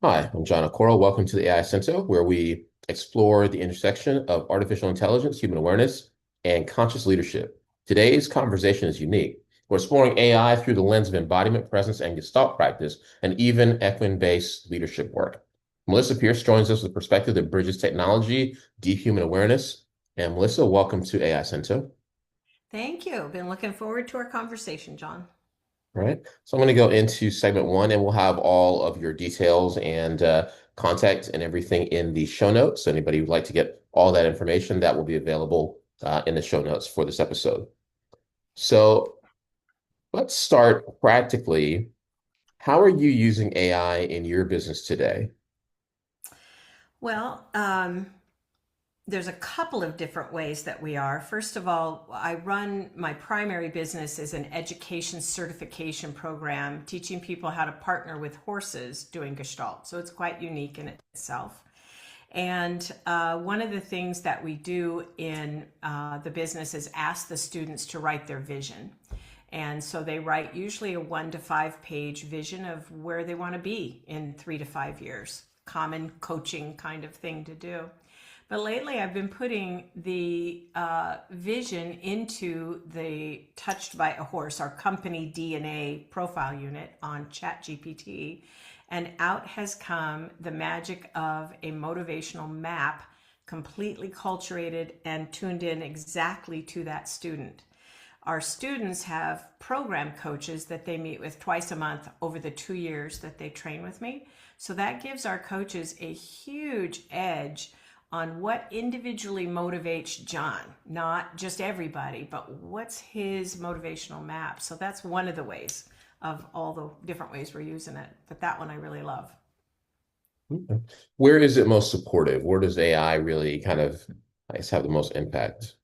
Hi, I'm John Okoro. Welcome to the AIScento, where we explore the intersection of artificial intelligence, human awareness, and conscious leadership. Today's conversation is unique. We're exploring AI through the lens of embodiment, presence, and Gestalt practice, and even equine-based leadership work. Melisa Pearce joins us with a perspective that bridges technology, deep human awareness. And Melissa, welcome to AIScento. Thank you. Been looking forward to our conversation, John. All right. So I'm going to go into segment one, and we'll have all of your details and contact and everything in the show notes. So anybody who'd like to get all that information, that will be available in the show notes for this episode. So let's start practically. How are you using AI in your business today? Well, there's a couple of different ways that we are. First of all, I run my primary business is an education certification program, teaching people how to partner with horses doing Gestalt. So it's quite unique in itself. And one of the things that we do in the business is ask the students to write their vision. And so they write usually a 1 to 5 page vision of where they want to be in 3 to 5 years. Common coaching kind of thing to do. But lately, I've been putting the vision into the Touched by a Horse, our company DNA profile unit on ChatGPT, and out has come the magic of a motivational map, completely culturated and tuned in exactly to that student. Our students have program coaches that they meet with twice a month over the 2 years that they train with me. So that gives our coaches a huge edge on what individually motivates John, not just everybody, but what's his motivational map. So that's one of the ways of all the different ways we're using it. But that one I really love. Okay. Where is it most supportive? Where does AI really kind of, I guess, have the most impact?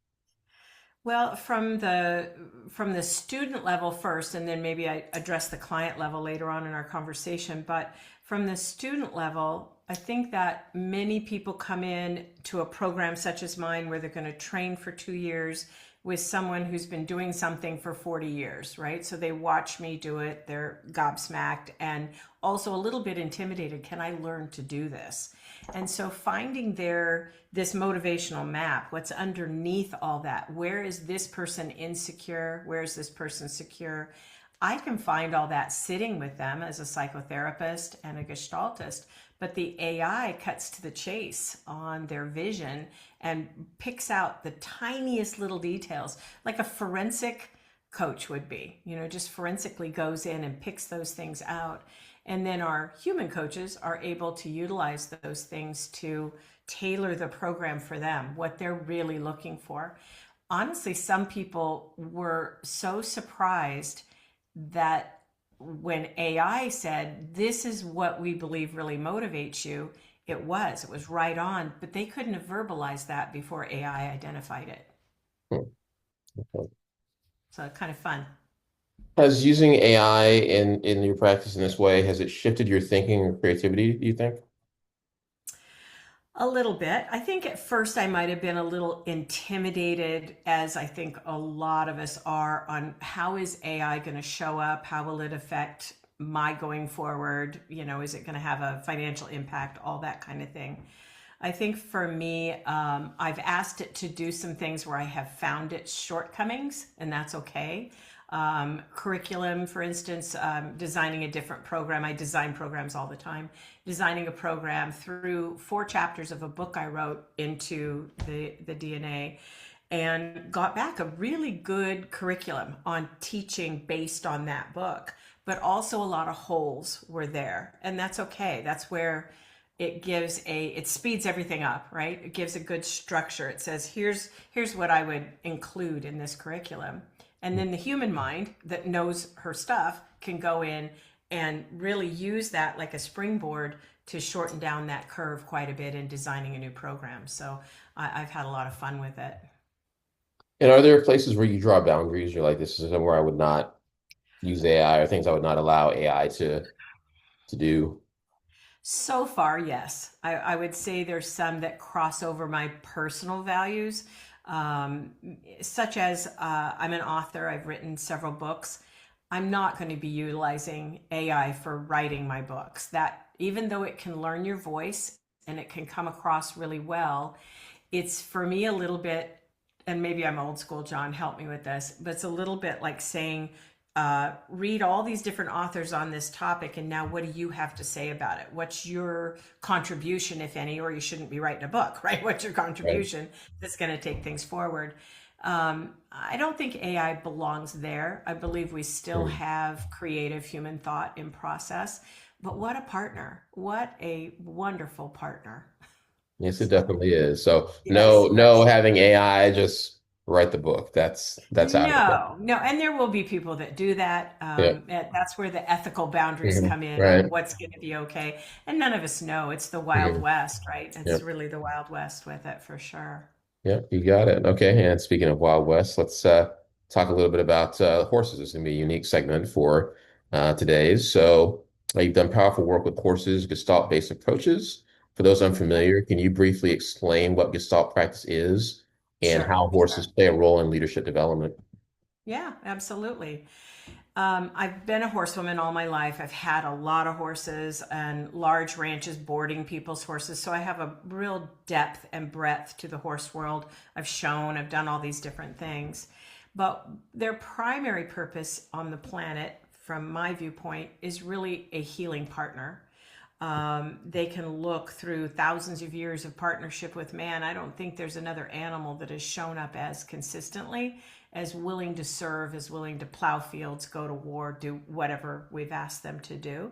Well, from the student level first, and then maybe I address the client level later on in our conversation. But from the student level, I think that many people come in to a program such as mine where they're going to train for 2 years with someone who's been doing something for 40 years, right? So they watch me do it, they're gobsmacked and also a little bit intimidated. Can I learn to do this? And so finding this motivational map, what's underneath all that, where is this person insecure? Where is this person secure? I can find all that sitting with them as a psychotherapist and a gestaltist, but the AI cuts to the chase on their vision and picks out the tiniest little details, like a forensic coach would be, just forensically goes in and picks those things out. And then our human coaches are able to utilize those things to tailor the program for them, what they're really looking for. Honestly, some people were so surprised that when AI said, this is what we believe really motivates you, it was right on, but they couldn't have verbalized that before AI identified it. Hmm. Okay. So kind of fun. Has using AI in your practice in this way, has it shifted your thinking or creativity, do you think? A little bit. I think at first I might have been a little intimidated, as I think a lot of us are, on how is AI going to show up? How will it affect my going forward? Is it going to have a financial impact? All that kind of thing. I think for me, I've asked it to do some things where I have found its shortcomings, and that's okay. Curriculum, for instance, designing a different program. I design programs all the time. Designing a program through 4 chapters of a book I wrote into the DNA and got back a really good curriculum on teaching based on that book. But also a lot of holes were there, and that's okay. That's where it speeds everything up, right? It gives a good structure. It says, here's what I would include in this curriculum. And then the human mind that knows her stuff can go in and really use that like a springboard to shorten down that curve quite a bit in designing a new program. So I've had a lot of fun with it. And are there places where you draw boundaries? You're like, this is somewhere I would not use AI or things I would not allow AI to do. So far, yes. I would say there's some that cross over my personal values, such as I'm an author, I've written several books. I'm not going to be utilizing AI for writing my books. That even though it can learn your voice and it can come across really well, it's for me a little bit, and maybe I'm old school, John, help me with this, but it's a little bit like saying, read all these different authors on this topic, and now what do you have to say about it? What's your contribution, if any, or you shouldn't be writing a book, right? What's your Right. contribution that's going to take things forward? I don't think AI belongs there. I believe we still Mm. have creative human thought in process, but what a partner. What a wonderful partner. Yes, it So, definitely is. So yes, no yes. having AI just write the book. That's out of the No, no, and there will be people that do that. yeah. That's where the ethical boundaries Mhm. come in of Right. what's going to be okay. And none of us know. It's the Wild Mhm. West, right? It's Yep. really the Wild West with it for sure. Yep. You got it. Okay. And speaking of Wild West, let's talk a little bit about horses. This is going to be a unique segment for today's. So you've done powerful work with horses, Gestalt-based approaches. For those Yep. unfamiliar, can you briefly explain what Gestalt practice is and Sure, how horses sure. play a role in leadership development? Yeah, absolutely. I've been a horsewoman all my life. I've had a lot of horses and large ranches boarding people's horses. So I have a real depth and breadth to the horse world. I've shown, I've done all these different things. But their primary purpose on the planet, from my viewpoint, is really a healing partner. They can look through thousands of years of partnership with man. I don't think there's another animal that has shown up as consistently, as willing to serve, as willing to plow fields, go to war, do whatever we've asked them to do.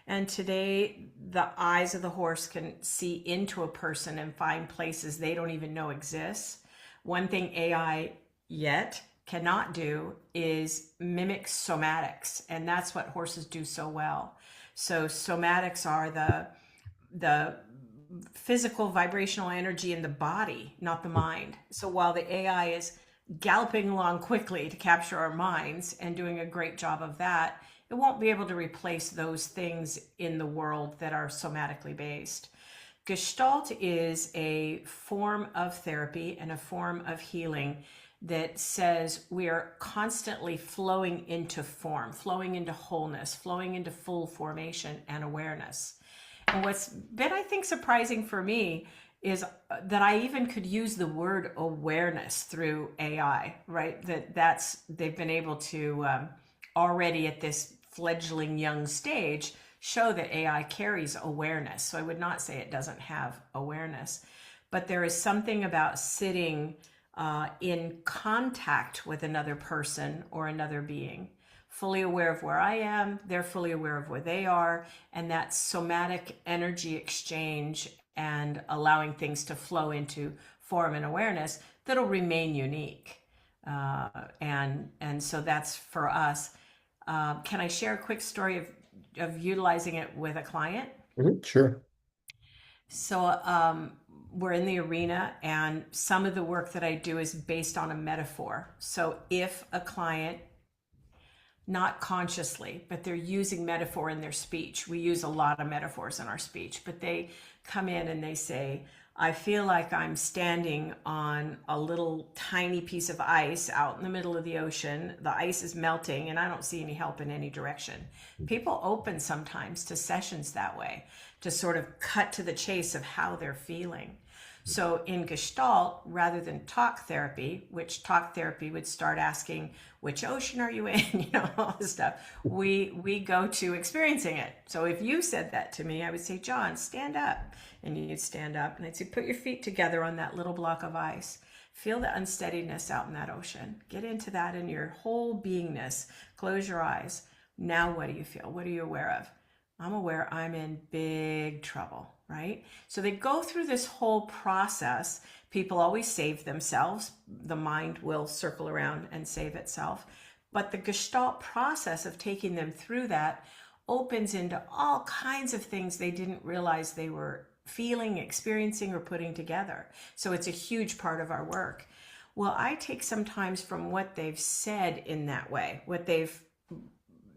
And today, the eyes of the horse can see into a person and find places they don't even know exist. One thing AI yet cannot do is mimic somatics, and that's what horses do so well. So somatics are the physical vibrational energy in the body, not the mind. So while the AI is galloping along quickly to capture our minds and doing a great job of that, it won't be able to replace those things in the world that are somatically based. Gestalt is a form of therapy and a form of healing that says we are constantly flowing into form, flowing into wholeness, flowing into full formation and awareness. And what's been, I think, surprising for me is that I even could use the word awareness through AI, right? They've been able to already at this fledgling young stage show that AI carries awareness. So I would not say it doesn't have awareness, but there is something about sitting in contact with another person or another being, fully aware of where I am, they're fully aware of where they are, and that somatic energy exchange and allowing things to flow into form and awareness that'll remain unique. And so that's for us. Can I share a quick story of utilizing it with a client? Mhm. Sure. So we're in the arena, and some of the work that I do is based on a metaphor. So if a client, not consciously, but they're using metaphor in their speech, we use a lot of metaphors in our speech, but they come in and they say, I feel like I'm standing on a little tiny piece of ice out in the middle of the ocean. The ice is melting and I don't see any help in any direction. People open sometimes to sessions that way to sort of cut to the chase of how they're feeling. So in Gestalt, rather than talk therapy, which talk therapy would start asking, which ocean are you in? All this stuff. We go to experiencing it. So if you said that to me, I would say, John, stand up. And you'd stand up and I'd say, put your feet together on that little block of ice. Feel the unsteadiness out in that ocean. Get into that in your whole beingness. Close your eyes. Now what do you feel? What are you aware of? I'm aware I'm in big trouble, right? So they go through this whole process. People always save themselves. The mind will circle around and save itself. But the Gestalt process of taking them through that opens into all kinds of things they didn't realize they were feeling, experiencing, or putting together. So it's a huge part of our work. Well, I take sometimes from what they've said in that way,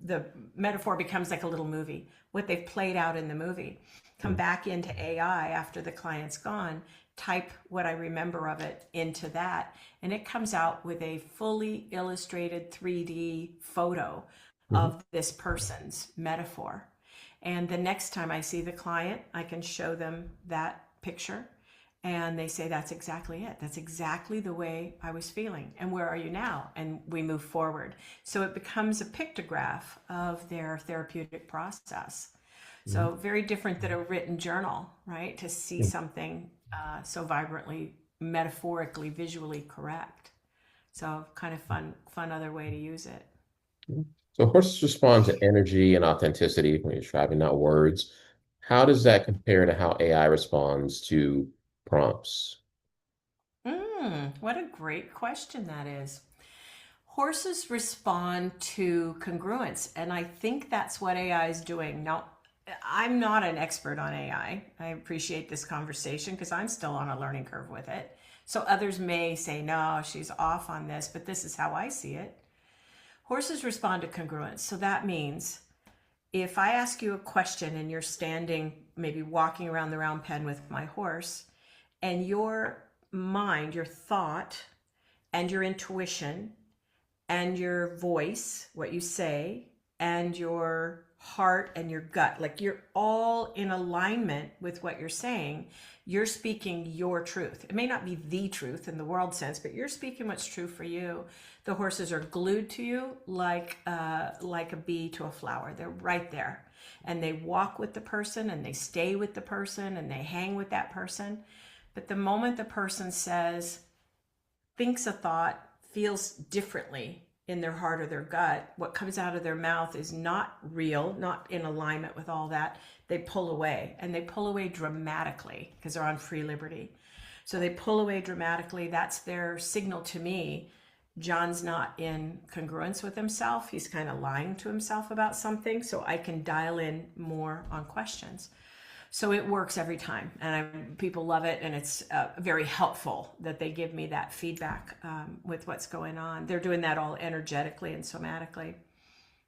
the metaphor becomes like a little movie, what they've played out in the movie, come back into AI after the client's gone, type what I remember of it into that, and it comes out with a fully illustrated 3D photo Mhm. of this person's metaphor. And the next time I see the client, I can show them that picture and they say, that's exactly it. That's exactly the way I was feeling. And where are you now? And we move forward. So it becomes a pictograph of their therapeutic process. Mhm. So very different than a written journal, right? To see something so vibrantly, metaphorically, visually correct. So kind of fun other way to use it. Mhm. So horses respond to energy and authenticity when you're describing, not words. How does that compare to how AI responds to prompts? What a great question that is. Horses respond to congruence, and I think that's what AI is doing. Now, I'm not an expert on AI. I appreciate this conversation because I'm still on a learning curve with it. So others may say, no, she's off on this, but this is how I see it. Horses respond to congruence. So that means if I ask you a question and you're standing, maybe walking around the round pen with my horse, and your mind, your thought, and your intuition and your voice, what you say, and your heart and your gut, like you're all in alignment with what you're saying, you're speaking your truth. It may not be the truth in the world sense, but you're speaking what's true for you. The horses are glued to you like a bee to a flower. They're right there. And they walk with the person and they stay with the person and they hang with that person. But the moment the person says, thinks a thought, feels differently in their heart or their gut, what comes out of their mouth is not real, not in alignment with all that, they pull away. And they pull away dramatically because they're on free liberty. So they pull away dramatically. That's their signal to me. John's not in congruence with himself. He's kind of lying to himself about something. So I can dial in more on questions. So it works every time, and people love it, and it's very helpful that they give me that feedback with what's going on. They're doing that all energetically and somatically.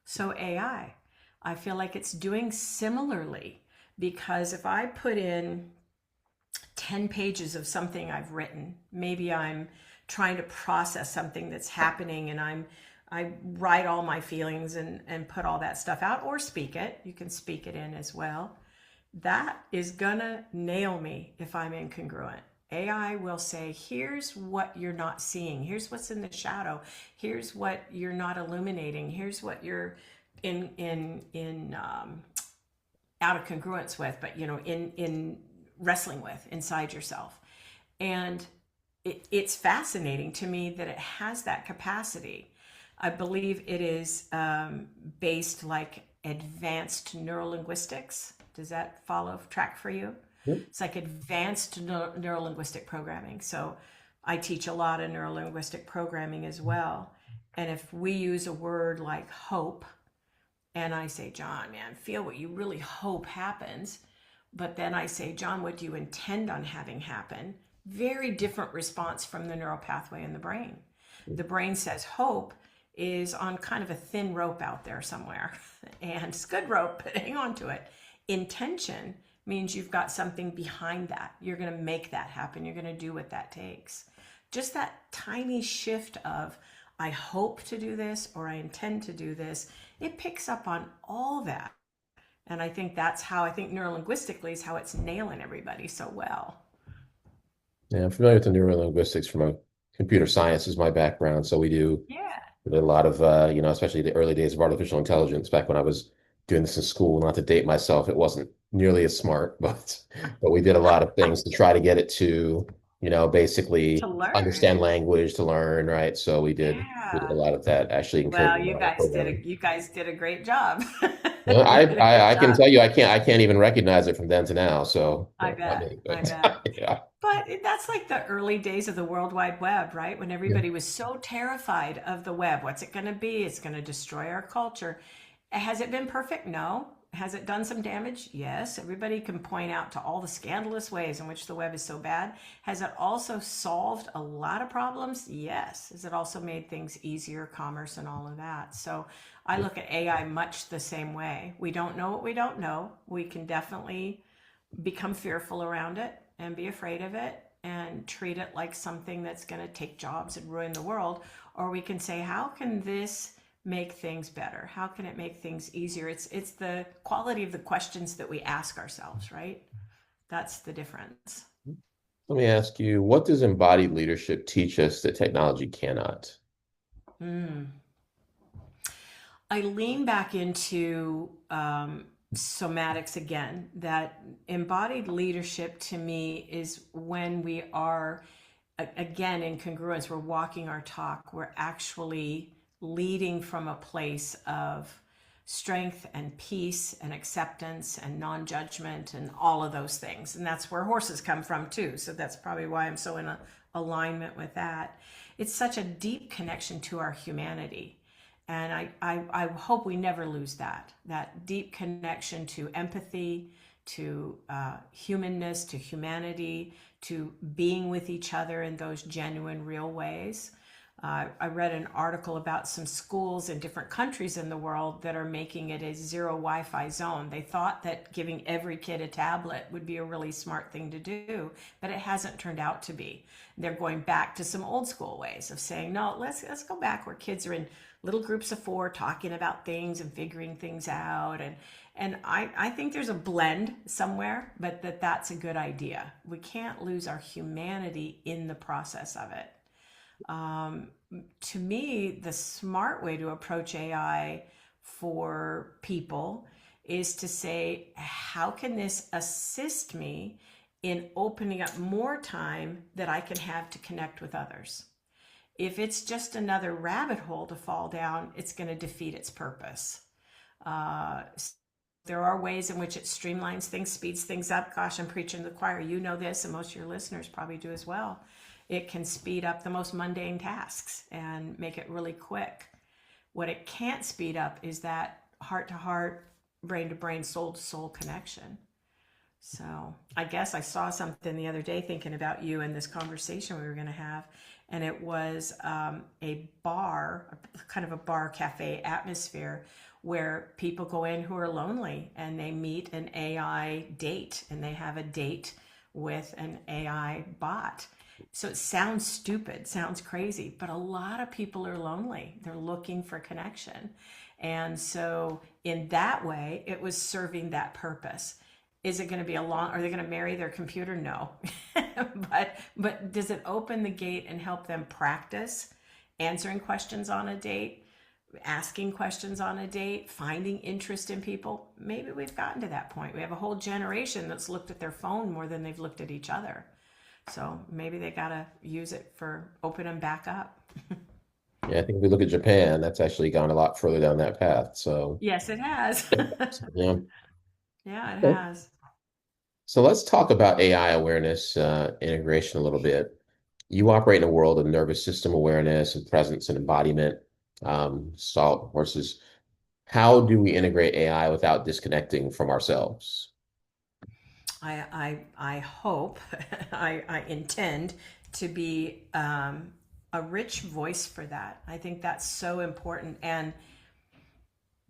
So I feel like it's doing similarly because if I put in 10 pages of something I've written, maybe I'm trying to process something that's happening and I write all my feelings and put all that stuff out or speak it. You can speak it in as well. That is gonna nail me if I'm incongruent. AI will say, here's what you're not seeing. Here's what's in the shadow. Here's what you're not illuminating. Here's what you're in out of congruence with, but in wrestling with inside yourself. And it's fascinating to me that it has that capacity. I believe it is based like advanced neurolinguistics. Does that follow track for you? Yep. It's like advanced neurolinguistic programming. So I teach a lot of neurolinguistic programming as well. And if we use a word like hope, and I say, John, man, feel what you really hope happens. But then I say, John, what do you intend on having happen? Very different response from the neural pathway in the brain. The brain says hope is on kind of a thin rope out there somewhere. And it's good rope, but hang on to it. Intention means you've got something behind that. You're going to make that happen. You're going to do what that takes. Just that tiny shift of, I hope to do this or I intend to do this, it picks up on all that. And I think that's how I think neurolinguistically is how it's nailing everybody so well. Yeah, I'm familiar with the neurolinguistics from a computer science is my background. So Yeah. we did a lot of, especially the early days of artificial intelligence back when I was doing this in school. Not to date myself, it wasn't nearly as smart, but we did a lot of things to try to get it to, To basically learn. understand language to learn, right? So we did a Yeah. lot of that, actually Well, encoding a lot of programming. you guys did a great job. Well, You I, did a I good I can job. tell you I can't even recognize it from then to now. So I I bet. mean, I but bet. yeah. But that's like the early days of the World Wide Web, right? When Yeah. everybody was so terrified of the web. What's it going to be? It's going to destroy our culture. Has it been perfect? No. Has it done some damage? Yes. Everybody can point out to all the scandalous ways in which the web is so bad. Has it also solved a lot of problems? Yes. Has it also made things easier, commerce, and all of that? So I look at AI much the same way. We don't know what we don't know. We can definitely become fearful around it and be afraid of it and treat it like something that's going to take jobs and ruin the world. Or we can say, how can this make things better? How can it make things easier? It's the quality of the questions that we ask ourselves, right? That's the difference. Let me ask you, what does embodied leadership teach us that technology cannot? Mm. I lean back into somatics again. That embodied leadership to me is when we are, again, in congruence, we're walking our talk, we're actually leading from a place of strength and peace and acceptance and non-judgment and all of those things. And that's where horses come from too. So that's probably why I'm so in alignment with that. It's such a deep connection to our humanity. And I hope we never lose that deep connection to empathy, to humanness, to humanity, to being with each other in those genuine, real ways. I read an article about some schools in different countries in the world that are making it a zero Wi-Fi zone. They thought that giving every kid a tablet would be a really smart thing to do, but it hasn't turned out to be. They're going back to some old school ways of saying, no, let's go back where kids are in little groups of 4 talking about things and figuring things out. And I think there's a blend somewhere, but that's a good idea. We can't lose our humanity in the process of it. To me, the smart way to approach AI for people is to say, how can this assist me in opening up more time that I can have to connect with others? If it's just another rabbit hole to fall down, it's going to defeat its purpose. Uh, there are ways in which it streamlines things, speeds things up. Gosh, I'm preaching to the choir. You know this, and most of your listeners probably do as well. It can speed up the most mundane tasks and make it really quick. What it can't speed up is that heart to heart, brain to brain, soul to soul connection. So I guess I saw something the other day thinking about you and this conversation we were going to have. And it was a bar, kind of a bar cafe atmosphere where people go in who are lonely and they meet an AI date and they have a date with an AI bot. So it sounds stupid, sounds crazy, but a lot of people are lonely. They're looking for connection. And so in that way, it was serving that purpose. Is it going to be are they going to marry their computer? No. but does it open the gate and help them practice answering questions on a date, asking questions on a date, finding interest in people? Maybe we've gotten to that point. We have a whole generation that's looked at their phone more than they've looked at each other. So maybe they got to use it for open them back up. Yeah, I think if we look at Japan, that's actually gone a lot further down that path. So, Yes, it has. yeah. Yeah, it Okay. has. So let's talk about AI awareness integration a little bit. You operate in a world of nervous system awareness and presence and embodiment, salt horses. How do we integrate AI without disconnecting from ourselves? I hope, I intend to be a rich voice for that. I think that's so important. And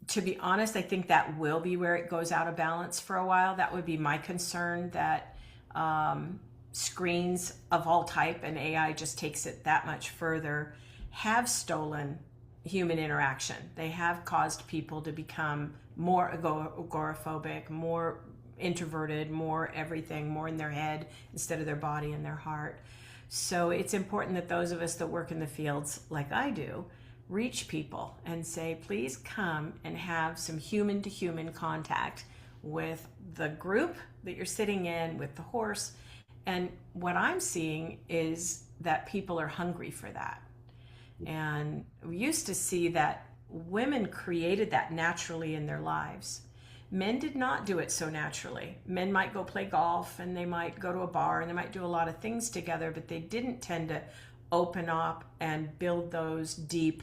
to be honest, I think that will be where it goes out of balance for a while. That would be my concern, that screens of all type and AI just takes it that much further, have stolen human interaction. They have caused people to become more agoraphobic, more introverted, more everything, more in their head instead of their body and their heart. So it's important that those of us that work in the fields like I do reach people and say, please come and have some human to human contact with the group that you're sitting in, with the horse. And what I'm seeing is that people are hungry for that. And we used to see that women created that naturally in their lives. Men did not do it so naturally. Men might go play golf and they might go to a bar and they might do a lot of things together, but they didn't tend to open up and build those deep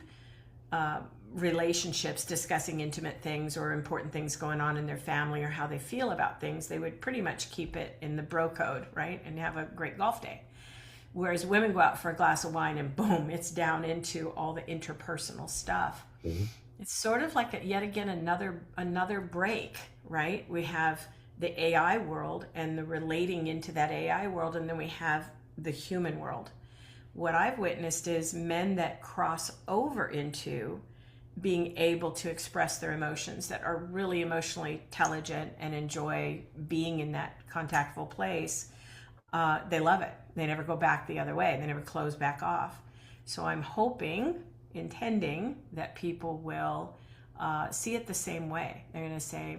relationships, discussing intimate things or important things going on in their family or how they feel about things. They would pretty much keep it in the bro code, right? And have a great golf day. Whereas women go out for a glass of wine and boom, it's down into all the interpersonal stuff. Mhm. It's sort of like yet again another break, right? We have the AI world and the relating into that AI world, and then we have the human world. What I've witnessed is men that cross over into being able to express their emotions, that are really emotionally intelligent and enjoy being in that contactful place, they love it. They never go back the other way. They never close back off. So I'm hoping, intending that people will see it the same way. They're going to say,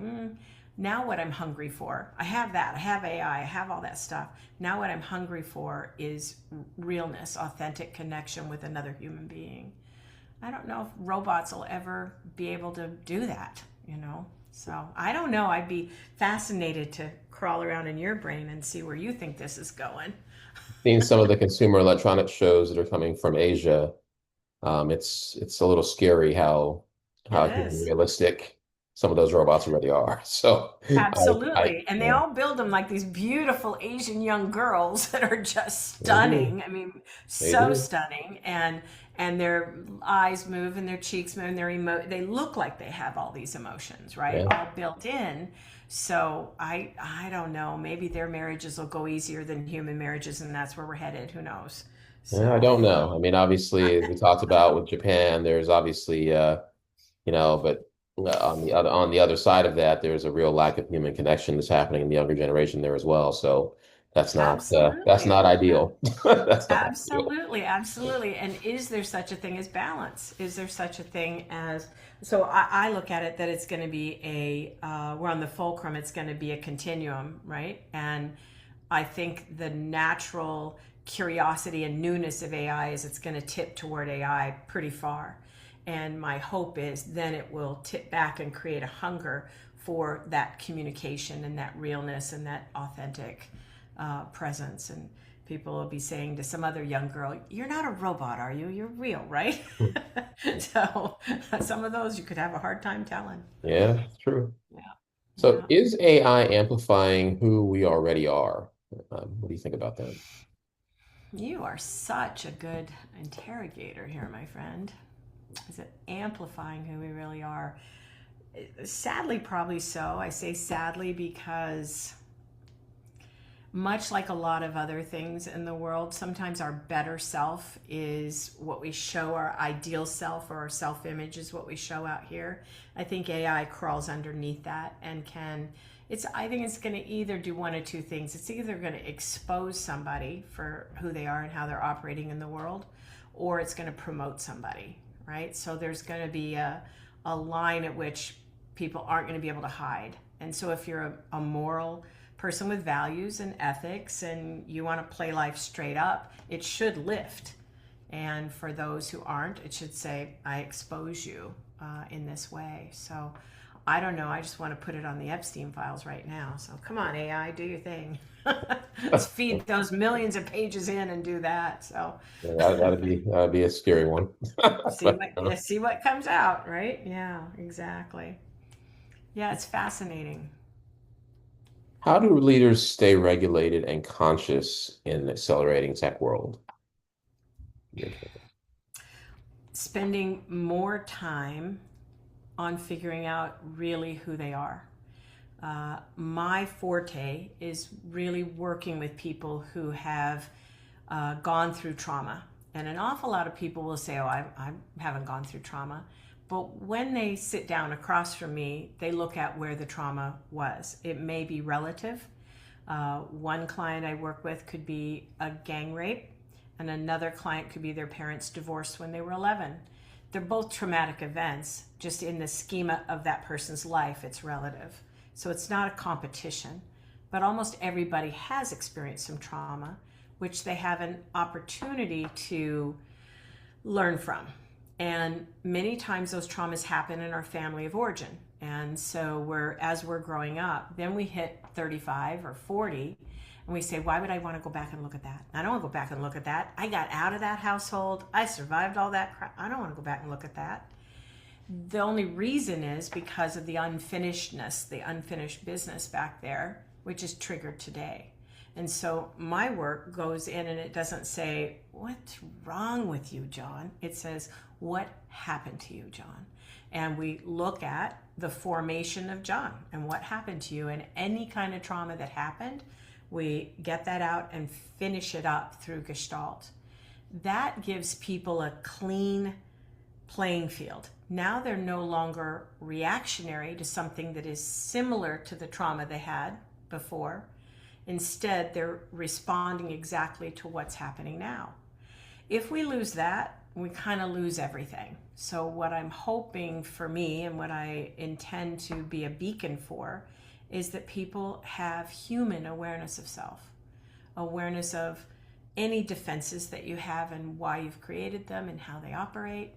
now what I'm hungry for, I have that, I have AI, I have all that stuff. Now what I'm hungry for is realness, authentic connection with another human being. I don't know if robots will ever be able to do that, you know? So I don't know. I'd be fascinated to crawl around in your brain and see where you think this is going. Seeing some of the consumer electronic shows that are coming from Asia, it's a little scary It how is. realistic some of those robots already are. So Absolutely. And they yeah, all build them like these beautiful Asian young girls that are just they do. stunning. I mean, They so do. stunning. And their eyes move and their cheeks move and they look like they have all these emotions, right? Yeah. All built in. So I don't know. Maybe their marriages will go easier than human marriages, and that's where we're headed. Who knows? Yeah, I So don't know. I mean, obviously, as we talked about with Japan, there's obviously but on the other side of that, there's a real lack of human connection that's happening in the younger generation there as well. So that's absolutely. not ideal. That's not ideal. Absolutely, absolutely. And is there such a thing as balance? Is there such a thing as, so I look at it that it's going to be we're on the fulcrum, it's going to be a continuum, right? And I think the natural curiosity and newness of AI is it's going to tip toward AI pretty far. And my hope is then it will tip back and create a hunger for that communication and that realness and that authentic presence. And people will be saying to some other young girl, "You're not a robot, are you? You're real, right?" So some of those you could have a hard time telling. Yeah, it's true. Yeah, So yeah. is AI amplifying who we already are? What do you think about that? You are such a good interrogator here, my friend. Is it amplifying who we really are? Sadly, probably so. I say sadly because much like a lot of other things in the world, sometimes our better self is what we show, our ideal self or our self image is what we show out here. I think AI crawls underneath that and I think it's going to either do one of two things. It's either going to expose somebody for who they are and how they're operating in the world, or it's going to promote somebody, right? So there's going to be a line at which people aren't going to be able to hide. And so if you're a moral person with values and ethics and you want to play life straight up, it should lift. And for those who aren't, it should say, I expose you in this way. So I don't know. I just want to put it on the Epstein files right now. So come on, AI, do your thing. Let's feed those millions of pages in and do that. So Yeah, that'd be a scary one. see But, what see what comes out, right? Yeah, exactly. Yeah, it's fascinating. how do leaders stay regulated and conscious in an accelerating tech world? Your take. Spending more time on figuring out really who they are. My forte is really working with people who have gone through trauma. And an awful lot of people will say, "Oh, I haven't gone through trauma." But when they sit down across from me, they look at where the trauma was. It may be relative. One client I work with could be a gang rape, and another client could be their parents divorced when they were 11. They're both traumatic events, just in the schema of that person's life, it's relative. So it's not a competition, but almost everybody has experienced some trauma, which they have an opportunity to learn from. And many times those traumas happen in our family of origin. And so as we're growing up, then we hit 35 or 40 and we say, why would I want to go back and look at that? I don't want to go back and look at that. I got out of that household. I survived all that crap. I don't want to go back and look at that. The only reason is because of the unfinishedness, the unfinished business back there, which is triggered today. And so my work goes in and it doesn't say, what's wrong with you, John? It says, what happened to you, John? And we look at the formation of John and what happened to you, and any kind of trauma that happened, we get that out and finish it up through Gestalt. That gives people a clean playing field. Now they're no longer reactionary to something that is similar to the trauma they had before. Instead, they're responding exactly to what's happening now. If we lose that, we kind of lose everything. So, what I'm hoping for me and what I intend to be a beacon for is that people have human awareness of self, awareness of any defenses that you have and why you've created them and how they operate,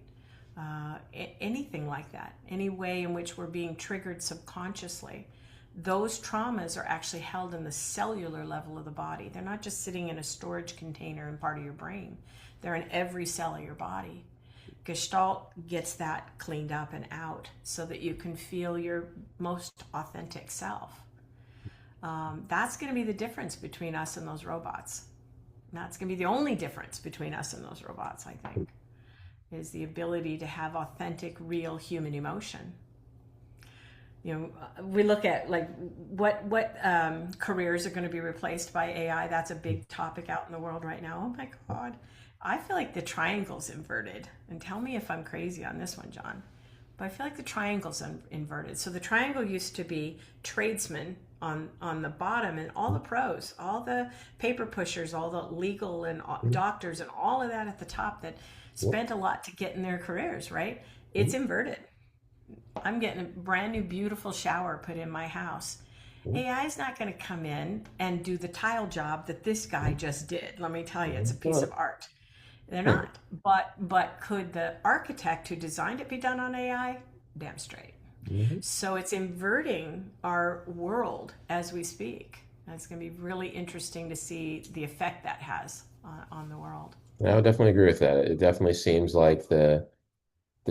anything like that, any way in which we're being triggered subconsciously. Those traumas are actually held in the cellular level of the body. They're not just sitting in a storage container in part of your brain. They're in every cell of your body. Gestalt gets that cleaned up and out so that you can feel your most authentic self. That's going to be the difference between us and those robots. That's going to be the only difference between us and those robots, I think, is the ability to have authentic, real human emotion. We look at like what careers are going to be replaced by AI. That's a big topic out in the world right now. Oh my God. I feel like the triangle's inverted. And tell me if I'm crazy on this one, John. But I feel like the triangle's inverted. So the triangle used to be tradesmen on the bottom and all the pros, all the paper pushers, all the legal and doctors and all of that at the top that spent a lot to get in their careers, right? It's inverted. I'm getting a brand new beautiful shower put in my house. AI is not going to come in and do the tile job that this guy just did. Let me tell you, it's a piece of art. They're not. But could the architect who designed it be done on AI? Damn straight. So it's inverting our world as we speak. And it's going to be really interesting to see the effect that has on the world. I would definitely agree with that. It definitely seems like the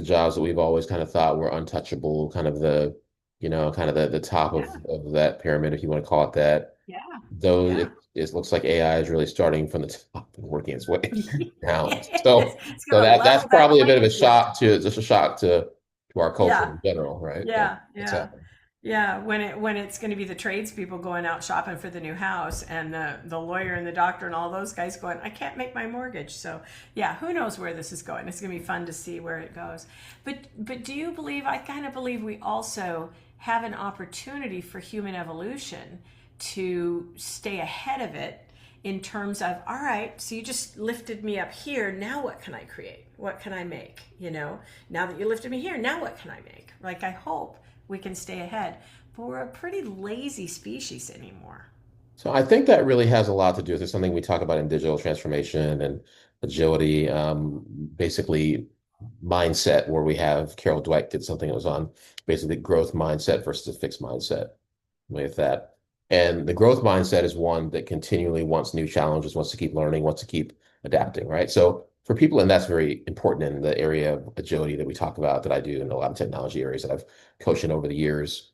jobs that we've always kind of thought were untouchable, kind of the top Yeah, of that pyramid, if you want to call it that. yeah, Those yeah. it looks like AI is really starting from the top and working its way down. It's, it's So going to that's level that probably a bit of a playing field. shock to just a shock to our culture Yeah, in general, right? That yeah, it's yeah. happening. Yeah, when it's going to be the tradespeople going out shopping for the new house and the lawyer and the doctor and all those guys going, I can't make my mortgage. So yeah, who knows where this is going? It's going to be fun to see where it goes. But do you believe? I kind of believe we also have an opportunity for human evolution to stay ahead of it in terms of, all right, so you just lifted me up here. Now what can I create? What can I make? Now that you lifted me here, now what can I make? Like, I hope we can stay ahead. But we're a pretty lazy species anymore. So I think that really has a lot to do with it. Something we talk about in digital transformation and agility, basically mindset, where we have Carol Dweck did something that was on basically growth mindset versus a fixed mindset with that. And the growth mindset is one that continually wants new challenges, wants to keep learning, wants to keep adapting, right? So for people, and that's very important in the area of agility that we talk about, that I do in a lot of technology areas that I've coached in over the years.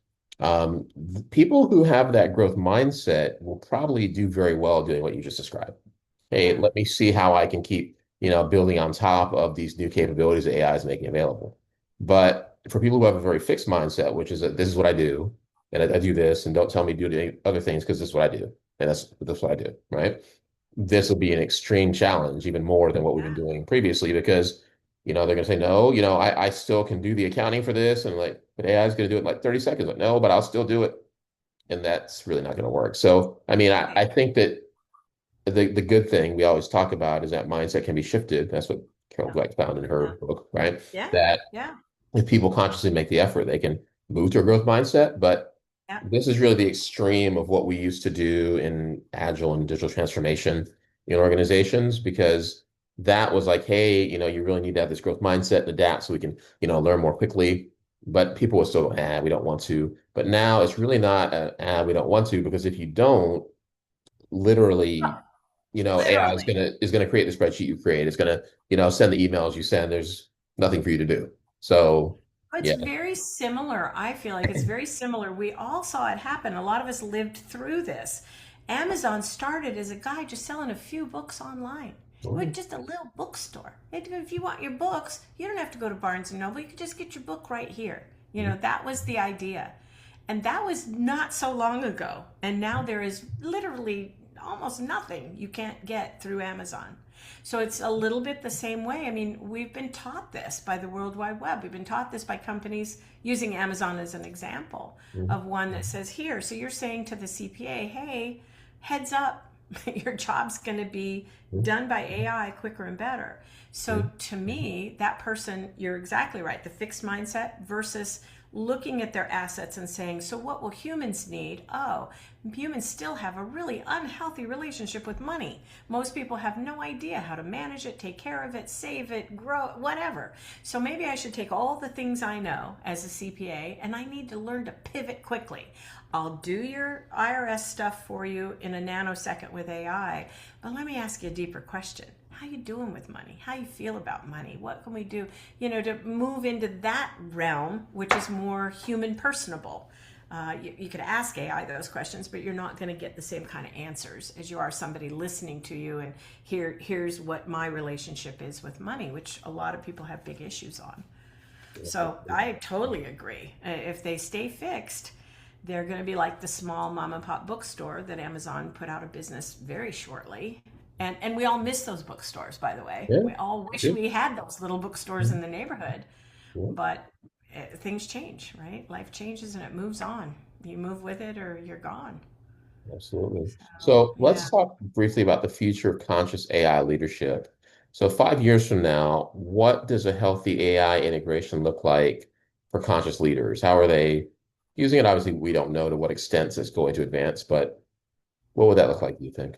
People who have that growth mindset will probably do very well doing what you just described. Hey, Yeah, let me see how I can keep, building on top of these new capabilities that AI is making available. But for people who have a very fixed mindset, which is that this is what I do, and I do this, and don't tell me to do any other things because this is what I do, and that's what I do, right? This will be an extreme challenge, even more than what we've been yeah. doing previously, because they're going to say, no, I still can do the accounting for this, and like, but AI is going to do it in like 30 seconds. Like, no, but I'll still do it, and that's really not going to work. So, I mean, I think that the good thing we always talk about is that mindset can be shifted. That's what Carol Yeah, Dweck found in her yeah, book, right? yeah, That yeah, if people consciously make the effort, they can move to a growth mindset. But yeah. this is really the extreme of what we used to do in agile and digital transformation in organizations, because that was like, hey, you really need to have this growth mindset and adapt so we can, learn more quickly. But people will still, we don't want to. But now it's really not, we don't want to, because if you don't, literally, Oh, AI literally. is gonna create the spreadsheet you create. It's gonna, send the emails you send. There's nothing for you to do. So It's yeah. very similar. I feel like it's very similar. We all saw it happen. A lot of us lived through this. Amazon started as a guy just selling a few books online. It was just a little bookstore. If you want your books, you don't have to go to Barnes and Noble. You can just get your book right here. That was the idea. And that was not so long ago. And now there is literally almost nothing you can't get through Amazon. So it's a little bit the same way. I mean, we've been taught this by the World Wide Web. We've been taught this by companies, using Amazon as an example of one that says here. So you're saying to the CPA, hey, heads up, your job's going to be done by AI quicker and better. So to me, that person, you're exactly right, the fixed mindset versus looking at their assets and saying, so what will humans need? Oh, humans still have a really unhealthy relationship with money. Most people have no idea how to manage it, take care of it, save it, grow it, whatever. So maybe I should take all the things I know as a CPA and I need to learn to pivot quickly. I'll do your IRS stuff for you in a nanosecond with AI, but let me ask you a deeper question. How you doing with money? How you feel about money? What can we do, to move into that realm, which is more human personable? You could ask AI those questions, but you're not going to get the same kind of answers as you are somebody listening to you and here's what my relationship is with money, which a lot of people have big issues on. So I totally agree. If they stay fixed, they're going to be like the small mom and pop bookstore that Amazon put out of business very shortly. And we all miss those bookstores, by the way. Yeah, We all wish yeah, we had those little bookstores in the neighborhood, yeah, but things change, right? Life changes and it moves on. You move with it or you're gone. absolutely. So, So yeah. let's talk briefly about the future of conscious AI leadership. So 5 years from now, what does a healthy AI integration look like for conscious leaders? How are they using it? Obviously, we don't know to what extent it's going to advance, but what would that look like, do you think?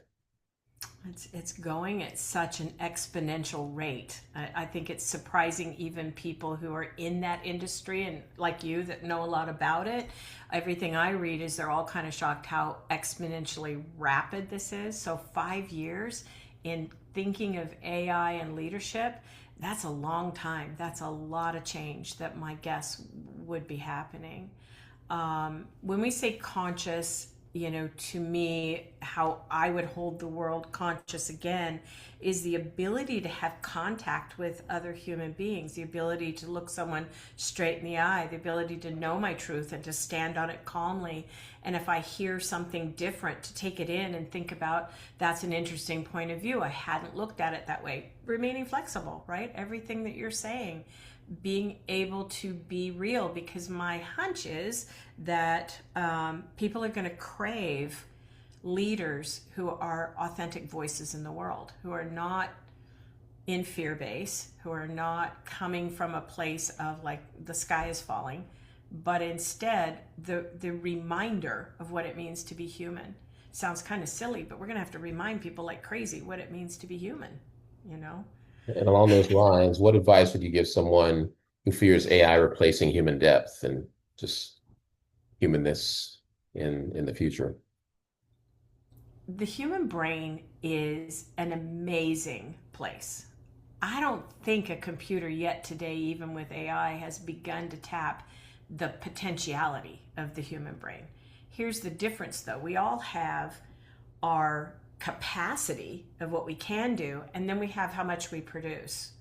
It's going at such an exponential rate. I think it's surprising even people who are in that industry and like you that know a lot about it. Everything I read is they're all kind of shocked how exponentially rapid this is. So 5 years in thinking of AI and leadership, that's a long time. That's a lot of change that my guess would be happening. When we say conscious, to me, how I would hold the world conscious again is the ability to have contact with other human beings, the ability to look someone straight in the eye, the ability to know my truth and to stand on it calmly. And if I hear something different, to take it in and think about that's an interesting point of view. I hadn't looked at it that way. Remaining flexible, right? Everything that you're saying, being able to be real, because my hunch is that people are going to crave leaders who are authentic voices in the world, who are not in fear base, who are not coming from a place of like the sky is falling, but instead the reminder of what it means to be human. Sounds kind of silly, but we're going to have to remind people like crazy what it means to be human, you know? And along those lines, what advice would you give someone who fears AI replacing human depth and just humanness in the future? The human brain is an amazing place. I don't think a computer yet today, even with AI, has begun to tap the potentiality of the human brain. Here's the difference though. We all have our capacity of what we can do, and then we have how much we produce.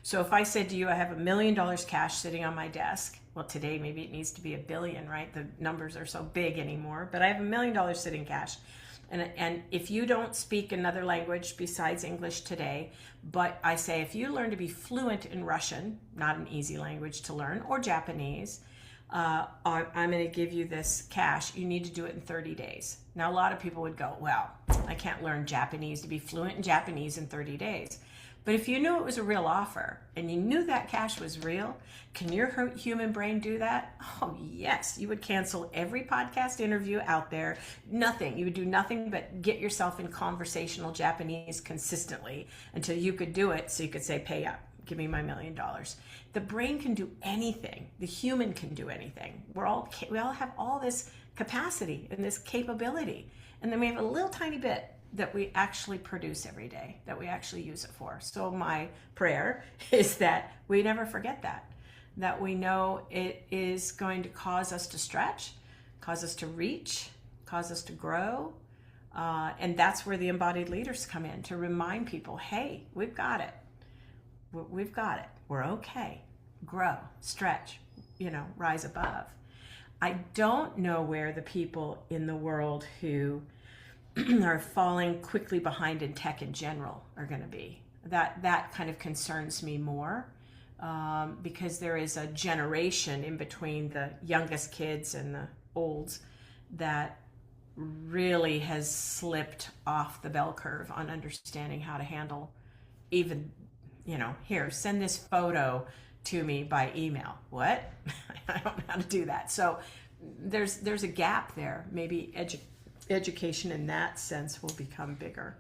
So if I said to you, I have $1 million cash sitting on my desk, well, today maybe it needs to be a billion, right? The numbers are so big anymore, but I have $1 million sitting cash. And if you don't speak another language besides English today, but I say if you learn to be fluent in Russian, not an easy language to learn, or Japanese, I'm going to give you this cash. You need to do it in 30 days. Now, a lot of people would go, well, I can't learn Japanese to be fluent in Japanese in 30 days. But if you knew it was a real offer and you knew that cash was real, can your human brain do that? Oh, yes. You would cancel every podcast interview out there. Nothing. You would do nothing but get yourself in conversational Japanese consistently until you could do it so you could say, pay up. Give me my $1 million. The brain can do anything. The human can do anything. We all have all this capacity and this capability. And then we have a little tiny bit that we actually produce every day, that we actually use it for. So my prayer is that we never forget that we know it is going to cause us to stretch, cause us to reach, cause us to grow. And that's where the embodied leaders come in, to remind people, hey, we've got it. We've got it. We're okay. Grow, stretch, rise above. I don't know where the people in the world who are falling quickly behind in tech in general are going to be. That kind of concerns me more, because there is a generation in between the youngest kids and the olds that really has slipped off the bell curve on understanding how to handle even, here, send this photo to me by email. What? I don't know how to do that. So there's a gap there. Maybe education in that sense will become bigger.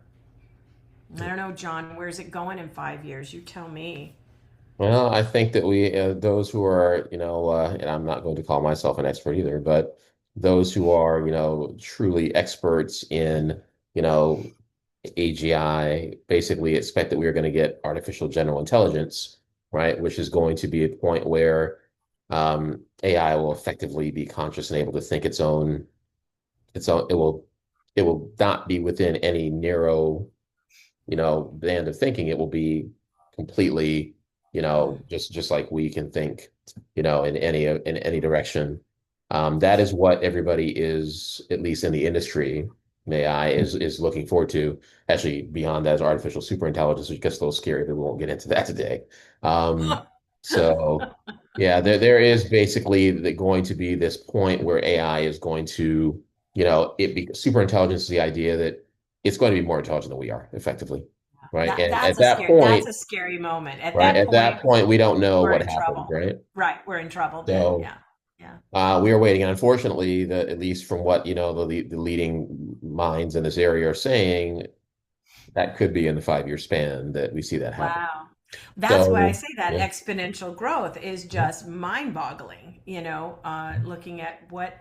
I don't know, John, where's it going in 5 years? You tell me. Well, I think that those who are, and I'm not going to call myself an expert either, but those who are, truly experts in, you know, AGI basically expect that we are going to get artificial general intelligence, right? Which is going to be a point where AI will effectively be conscious and able to think it will not be within any narrow band of thinking. It will be completely, just like we can think, in any direction. That is what everybody is, at least in the industry, AI is looking forward to. Actually, beyond that is artificial superintelligence, which gets a little scary, but we won't get into that today. Um, so yeah, there is basically going to be this point where AI is going to, superintelligence is the idea that it's going to be more intelligent than we are, effectively, right? That And that's at a that scary that's point, a scary moment. At right, that at point, that point, we don't know we're what in happened, trouble. right? Right, we're in trouble then. So Yeah. Yeah. we are waiting, and unfortunately, at least from what the leading minds in this area are saying, that could be in the 5 year span that we see that happen. Wow. That's why I So say that yeah. exponential growth is just mind-boggling, looking at what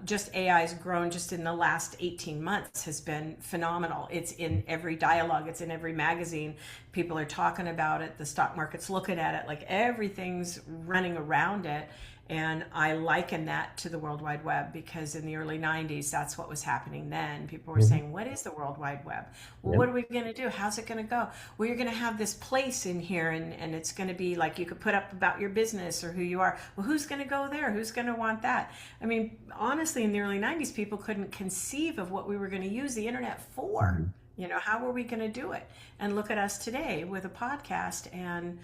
just AI has grown just in the last 18 months has been phenomenal. It's in every dialogue, it's in every magazine. People are talking about it, the stock market's looking at it, like everything's running around it. And I liken that to the World Wide Web because in the early 90s, that's what was happening then. People were Mhm. saying, what is the World Wide Web? Well, Yeah. what are we going to do? How's it going to go? Well, you're going to have this place in here, and it's going to be like you could put up about your business or who you are. Well, who's going to go there? Who's going to want that? I mean, honestly, in the early 90s, people couldn't conceive of what we were going to use the internet for. Mhm. How were we going to do it? And look at us today with a podcast and,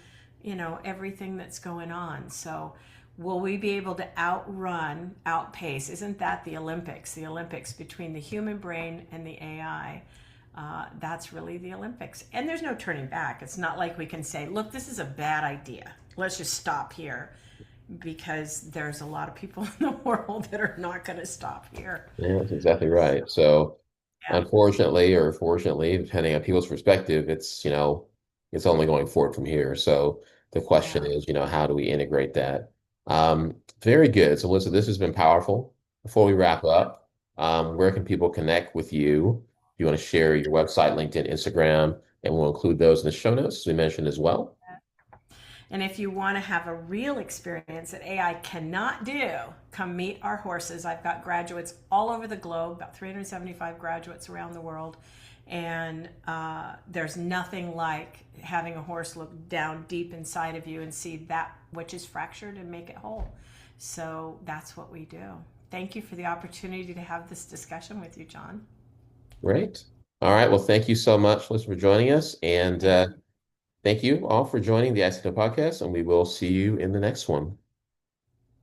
everything that's going on. So, will we be able to outpace? Isn't that the Olympics? The Olympics between the human brain and the AI. That's really the Olympics. And there's no turning back. It's not like we can say, look, this is a bad idea. Let's just stop here. Because there's a lot of people in the world that are not going to stop here. Yeah, that's exactly right. So Yeah. unfortunately or fortunately, depending on people's perspective, it's only going forward from here. So the question Yeah. is, how do we integrate that? Very good. So Melissa, this has been powerful. Before we wrap up, where can people connect with you? If you want to share your website, LinkedIn, Instagram, and we'll include those in the show notes, as we mentioned as well. And if you want to have a real experience that AI cannot do, come meet our horses. I've got graduates all over the globe, about 375 graduates around the world. And there's nothing like having a horse look down deep inside of you and see that which is fractured and make it whole. So that's what we do. Thank you for the opportunity to have this discussion with you, John. Great. All right. Well, thank you so much, Melissa, for joining us. And Thank you. thank you all for joining the AIScento podcast, and we will see you in the next one.